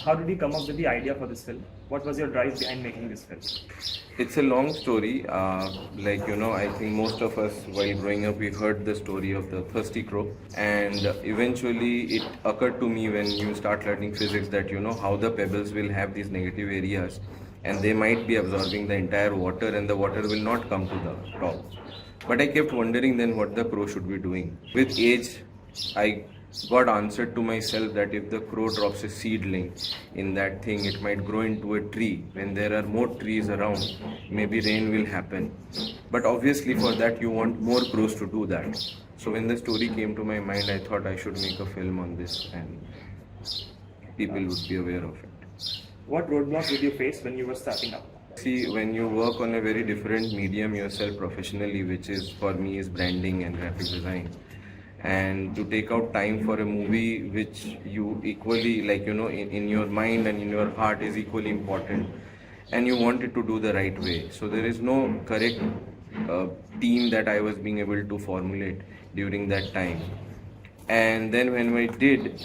How did you come up with the idea for this film? What was your drive behind making this film? It's a long story. I think most of us, while growing up, we heard the story of the thirsty crow. And eventually, it occurred to me when you start learning physics that, how the pebbles will have these negative areas and they might be absorbing the entire water and the water will not come to the top. But I kept wondering then what the crow should be doing. With age, I got answered to myself that if the crow drops a seedling in that thing, it might grow into a tree. When there are more trees around, maybe rain will happen. But obviously for that you want more crows to do that. So when the story came to my mind, I thought I should make a film on this and people would be aware of it. What roadblocks did you face when you were starting up? See, when you work on a very different medium yourself professionally, which is for me is branding and graphic design, and to take out time for a movie which you equally in your mind and in your heart is equally important, and you want it to do the right way. So there is no correct team that I was being able to formulate during that time. And then when we did,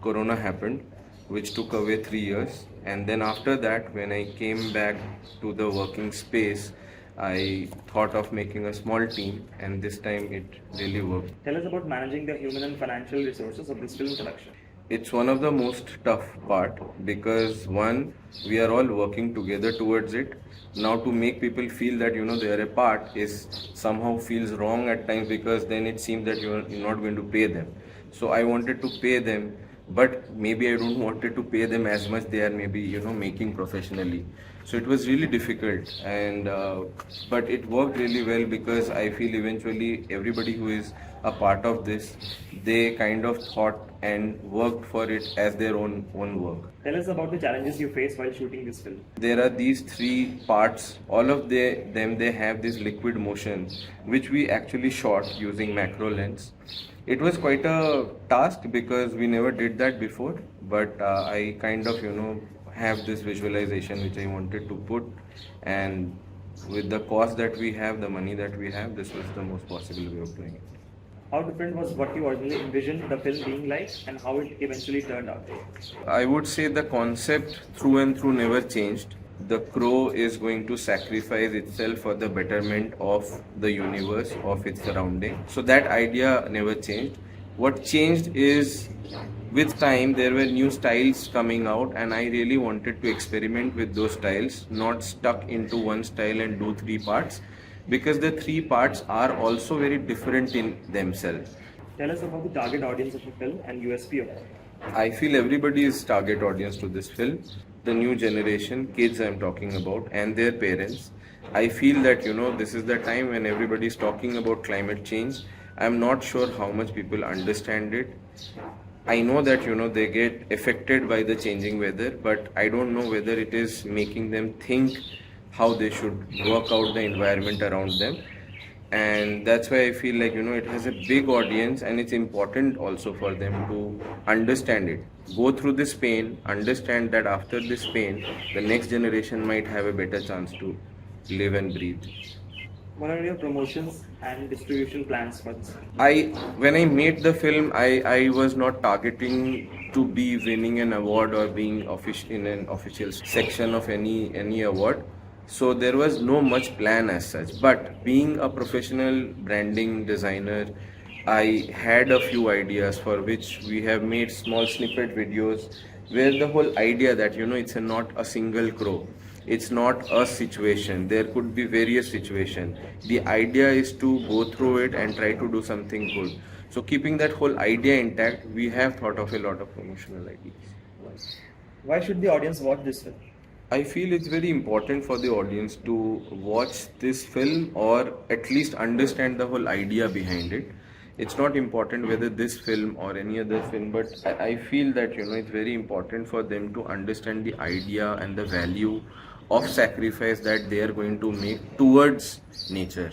Corona happened, which took away 3 years. And then after that, when I came back to the working space, I thought of making a small team, and this time it really worked. Tell us about managing the human and financial resources of this film production. It's one of the most tough part because one, we are all working together towards it. Now to make people feel that they are a part is somehow feels wrong at times, because then it seems that you're not going to pay them. So I wanted to pay them, but maybe I don't wanted to pay them as much they are maybe making professionally. So it was really difficult, and but it worked really well because I feel eventually everybody who is a part of this, they kind of thought and worked for it as their own work. Tell us about the challenges you faced while shooting this film. There are these 3 parts. All of them they have this liquid motion, which we actually shot using macro lens. It was quite a task because we never did that before, but I kind of have this visualization which I wanted to put, and with the cost that we have, the money that we have, this was the most possible way of doing it. How different was what you originally envisioned the film being like and how it eventually turned out? I would say the concept through and through never changed. The crow is going to sacrifice itself for the betterment of the universe, of its surrounding. So that idea never changed. What changed is with time there were new styles coming out, and I really wanted to experiment with those styles, not stuck into one style and do 3 parts, because the 3 parts are also very different in themselves. Tell us about the target audience of the film and USP of it. I feel everybody is target audience to this film. The new generation, kids I'm talking about, and their parents. I feel that this is the time when everybody is talking about climate change. I'm not sure how much people understand it. I know that they get affected by the changing weather, but I don't know whether it is making them think how they should work out the environment around them. And that's why I feel like it has a big audience, and it's important also for them to understand it, go through this pain, understand that after this pain the next generation might have a better chance to live and breathe. What are your promotions and distribution plans for this? When I made the film, I was not targeting to be winning an award or being in an official section of any award. So there was no much plan as such. But being a professional branding designer, I had a few ideas for which we have made small snippet videos, where the whole idea that it's not a single crow. It's not a situation. There could be various situations. The idea is to go through it and try to do something good. So keeping that whole idea intact, we have thought of a lot of promotional ideas. Why should the audience watch this film? I feel it's very important for the audience to watch this film, or at least understand the whole idea behind it. It's not important whether this film or any other film, but I feel that it's very important for them to understand the idea and the value of sacrifice that they are going to make towards nature.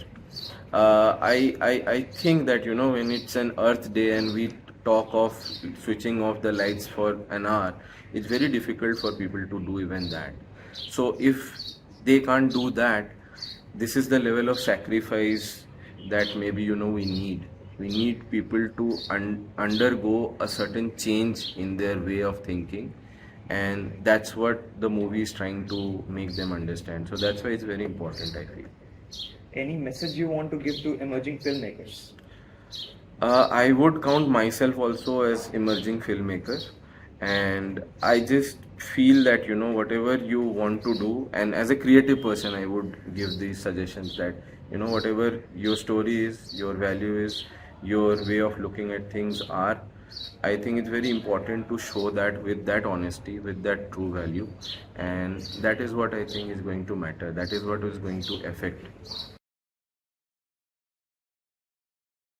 I think that when it's an Earth Day and we talk of switching off the lights for an hour, it's very difficult for people to do even that. So if they can't do that, this is the level of sacrifice that maybe we need. We need people to undergo a certain change in their way of thinking, and that's what the movie is trying to make them understand. So that's why it's very important, I feel. Any message you want to give to emerging filmmakers? I would count myself also as emerging filmmaker, and I just feel that whatever you want to do, and as a creative person, I would give these suggestions that whatever your story is, your value is, your way of looking at things are. I think it's very important to show that with that honesty, with that true value, and that is what I think is going to matter. That is what is going to affect